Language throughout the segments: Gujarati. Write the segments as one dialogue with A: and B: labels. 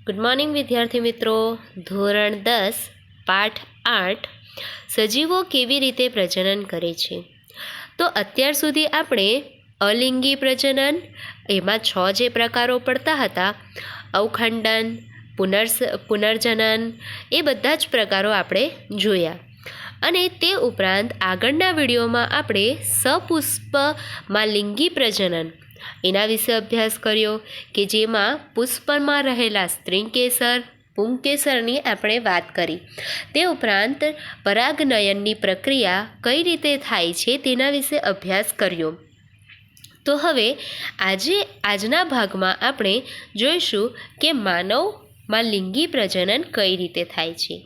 A: ગુડ મોર્નિંગ વિદ્યાર્થી મિત્રો. ધોરણ 10 પાઠ 8 સજીવો કેવી રીતે પ્રજનન કરે છે. તો અત્યાર સુધી આપણે અલિંગી પ્રજનન, એમાં 6 જે પ્રકારો પડતા હતા, અવખંડન, પુનર્જનન, એ બધા જ પ્રકારો આપણે જોયા. અને તે ઉપરાંત આગળના વિડીયોમાં આપણે સપુષ્પમાં લિંગી પ્રજનન એના વિશે અભ્યાસ કર્યો કે જેમાં પુષ્પમાં રહેલા સ્ત્રીકેસર, પુંકેસરની આપણે વાત કરી. તે ઉપરાંત પરાગનયનની પ્રક્રિયા કઈ રીતે થાય છે તેના વિશે અભ્યાસ કર્યો. તો હવે આજના ભાગમાં આપણે જોઈશું કે માનવમાં લિંગી પ્રજનન કઈ રીતે થાય છે.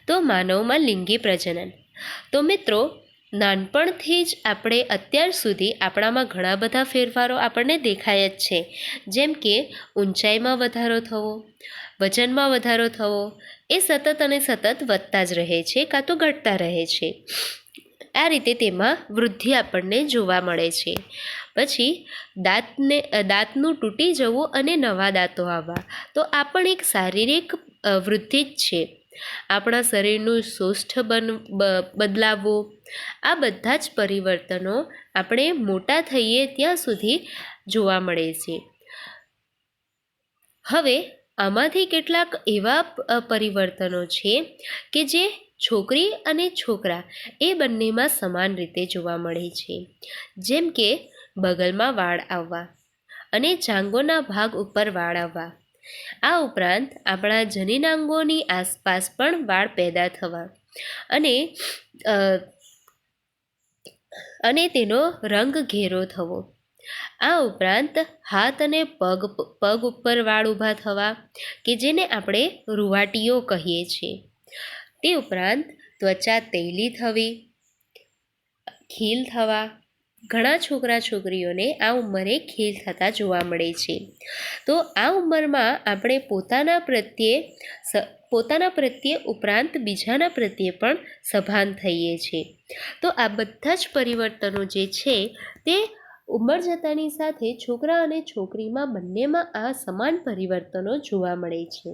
A: તો માનવમાં લિંગી પ્રજનન, તો મિત્રો નાનપણથી જ આપણે અત્યાર સુધી આપણામાં ઘણા બધા ફેરફારો આપણને દેખાય જ છે. જેમ કે ઊંચાઈમાં વધારો થવો, વજનમાં વધારો થવો, એ સતત અને સતત વધતા જ રહે છે કાં તો ઘટતા રહે છે. આ રીતે તેમાં વૃદ્ધિ આપણને જોવા મળે છે. પછી દાંતનું તૂટી જવું અને નવા દાંતો આવવા, તો આ પણ એક શારીરિક વૃદ્ધિ જ છે. આપણા શરીરનું સોષ્ઠ બદલાવવું, આ બધા જ પરિવર્તનો આપણે મોટા થઈએ ત્યાં સુધી જોવા મળે છે. હવે આમાંથી કેટલાક એવા પરિવર્તનો છે કે જે છોકરી અને છોકરા એ બંનેમાં સમાન રીતે જોવા મળે છે. જેમ કે બગલમાં વાળ આવવા અને જાંઘોના ભાગ ઉપર વાળ આવવા. આ ઉપરાંત આપણા જનીનાંગોની આસપાસ પણ વાળ પેદા થવા અને તેનો રંગ ઘેરો થવો. આ ઉપરાંત હાથ અને પગ ઉપર વાળ ઊભા થવા કે જેને આપણે રૂંવાટીઓ કહીએ છીએ. તે ઉપરાંત ત્વચા તેલી થવી, ખીલ થવા. ઘણા છોકરા છોકરીઓને આ ઉંમરે ખીલ થતા જોવા મળે છે. તો આ ઉંમરમાં આપણે પોતાના પ્રત્યે ઉપરાંત બીજાના પ્રત્યે પણ સભાન થઈએ છીએ. તો આ બધા જ પરિવર્તનો જે છે તે ઉંમર જતાની સાથે છોકરા અને છોકરીમાં બંનેમાં આ સમાન પરિવર્તનો જોવા મળે છે.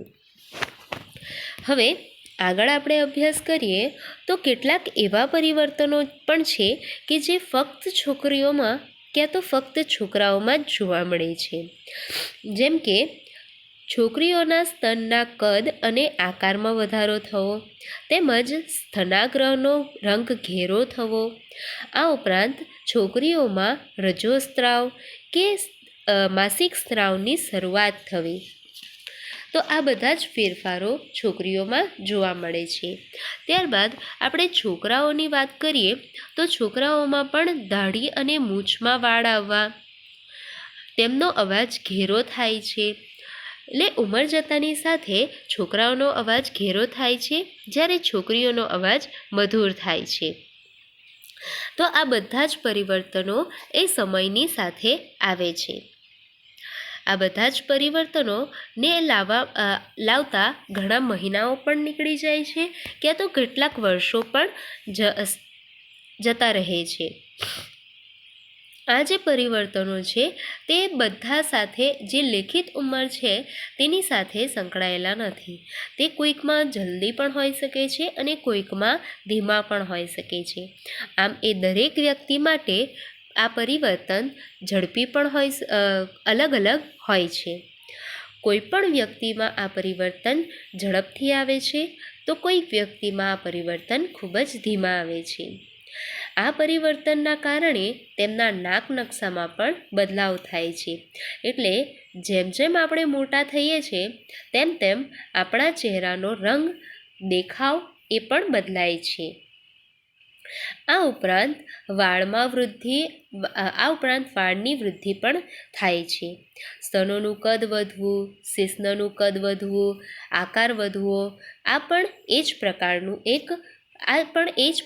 A: હવે આગળ આપણે અભ્યાસ કરીએ તો કેટલાક એવા પરિવર્તનો પણ છે કે જે ફક્ત છોકરીઓમાં ક્યાં તો ફક્ત છોકરાઓમાં જ જોવા મળે છે. જેમ કે છોકરીઓના સ્તનના કદ અને આકારમાં વધારો થવો, તેમજ સ્તનાગ્રહનો રંગ ઘેરો થવો. આ ઉપરાંત છોકરીઓમાં રજોસ્ત્રાવ કે માસિક સ્ત્રાવની શરૂઆત થવી. તો આ બધા જ ફેરફારો છોકરીઓમાં જોવા મળે છે. ત્યારબાદ આપણે છોકરાઓની વાત કરીએ તો છોકરાઓમાં પણ દાઢી અને મૂછમાં વાળ આવવા, તેમનો અવાજ ઘેરો થાય છે. એટલે ઉંમર જતાની સાથે છોકરાઓનો અવાજ ઘેરો થાય છે, જ્યારે છોકરીઓનો અવાજ મધુર થાય છે. તો આ બધા જ પરિવર્તનો એ સમયની સાથે આવે છે. આ બધા જ પરિવર્તનોને લાવતા ઘણા મહિનાઓ પણ નીકળી જાય છે, ક્યાં તો કેટલાક વર્ષો પણ જતા રહે છે. આ જે પરિવર્તનો છે તે બધા સાથે જે લેખિત ઉંમર છે તેની સાથે સંકળાયેલા નથી. તે કોઈકમાં જલ્દી પણ હોઈ શકે છે અને કોઈકમાં ધીમા પણ હોઈ શકે છે. આમ એ દરેક વ્યક્તિ માટે આ પરિવર્તન ઝડપી પણ અલગ અલગ હોય છે. કોઈ પણ વ્યક્તિમાં આ પરિવર્તન ઝડપથી આવે છે તો કોઈક વ્યક્તિમાં આ પરિવર્તન ખૂબ જ ધીમા આવે છે. આ પરિવર્તનના કારણે તેમના નાક નકશામાં પણ બદલાવ થાય છે. એટલે જેમ જેમ આપણે મોટા થઈએ છીએ તેમ તેમ આપણા ચહેરાનો રંગ, દેખાવ એ પણ બદલાય છે. આ ઉપરાંત વાળની વૃદ્ધિ પણ થાય છે. સ્તનોનું કદ વધવું, શિશ્નનું કદ વધવું, આકાર વધવો, આ પણ એ જ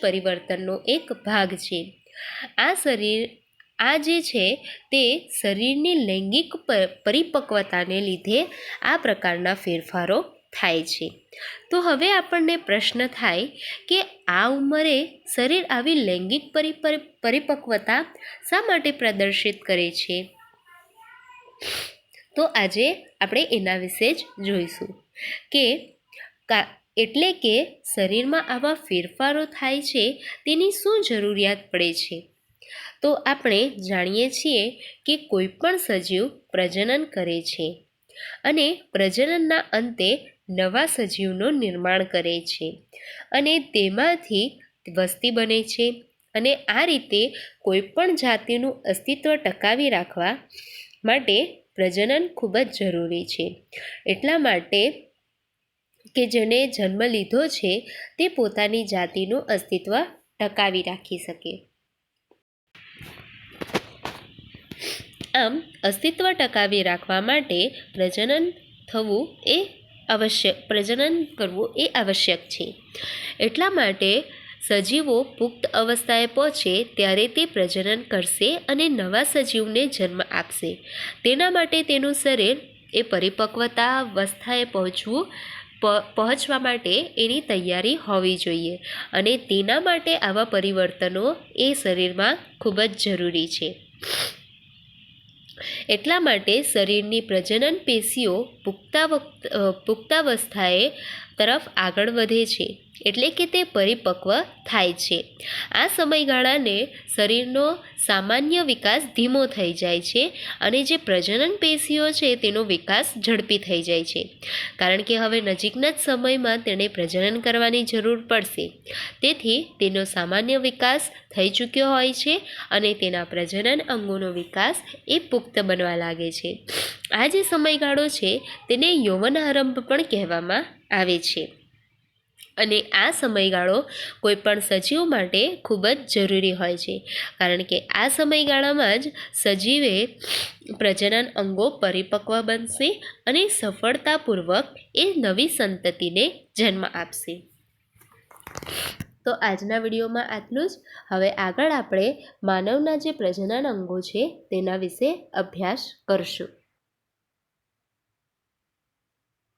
A: પરિવર્તનનો એક ભાગ છે. આ જે છે તે શરીરની લૈંગિક પરિપક્વતાને લીધે આ પ્રકારના ફેરફારો થાય છે. તો હવે આપણને પ્રશ્ન થાય કે આ ઉંમરે શરીર આવી લૈંગિક પરિપક્વતા શા માટે પ્રદર્શિત કરે છે. તો તો આજે આપણે એના વિશે જ જોઈશું કે એટલે કે શરીરમાં આવા ફેરફારો થાય છે તેની શું જરૂરિયાત પડે છે. તો આપણે જાણીએ છીએ કે કોઈ પણ સજીવ પ્રજનન કરે છે અને પ્રજનનના અંતે નવા સજીવનું નિર્માણ કરે છે અને તેમાંથી વસ્તી બને છે અને આ રીતે કોઈ પણ જાતિનું અસ્તિત્વ ટકાવી રાખવા માટે પ્રજનન ખૂબ જ જરૂરી છે. એટલા માટે કે જેને જન્મ લીધો છે તે પોતાની જાતિનું અસ્તિત્વ ટકાવી રાખી શકે. આમ અસ્તિત્વ ટકાવી રાખવા માટે પ્રજનન કરવું એ આવશ્યક છે. એટલા માટે સજીવો પુખ્ત અવસ્થાએ પહોંચે ત્યારે તે પ્રજનન કરશે અને નવા સજીવને જન્મ આપશે. તેના માટે તેનું શરીર એ પરિપક્વતા અવસ્થાએ પહોંચવા માટે એની તૈયારી હોવી જોઈએ અને તેના માટે આવા પરિવર્તનો એ શરીરમાં ખૂબ જ જરૂરી છે. એટલા માટે શરીરની પ્રજનન પેશીઓ પુખ્તાવસ્થાએ તરફ આગળ વધે છે એટલે કે તે પરિપક્વ થાય છે. આ સમયગાળાને શરીરનો સામાન્ય વિકાસ ધીમો થઈ જાય છે અને જે પ્રજનન પેશીઓ છે તેનો વિકાસ ઝડપી થઈ જાય છે કારણ કે હવે નજીકના જ સમયમાં તેણે પ્રજનન કરવાની જરૂર પડશે. તેથી તેનો સામાન્ય વિકાસ થઈ ચૂક્યો હોય છે અને તેના પ્રજનન અંગોનો વિકાસ એ પુખ્ત બનવા લાગે છે. આ જે સમયગાળો છે તેને યૌવનારંભ પણ કહેવામાં આવે છે અને આ સમયગાળો કોઈ પણ સજીવ માટે ખૂબ જ જરૂરી હોય છે કારણ કે આ સમયગાળામાં જ સજીવે પ્રજનન અંગો પરિપક્વ બનશે અને સફળતાપૂર્વક એ નવી સંતતિને જન્મ આપશે. તો આજના વિડીયોમાં આટલું જ. હવે આગળ આપણે માનવના જે પ્રજનન અંગો છે તેના વિશે અભ્યાસ કરશું.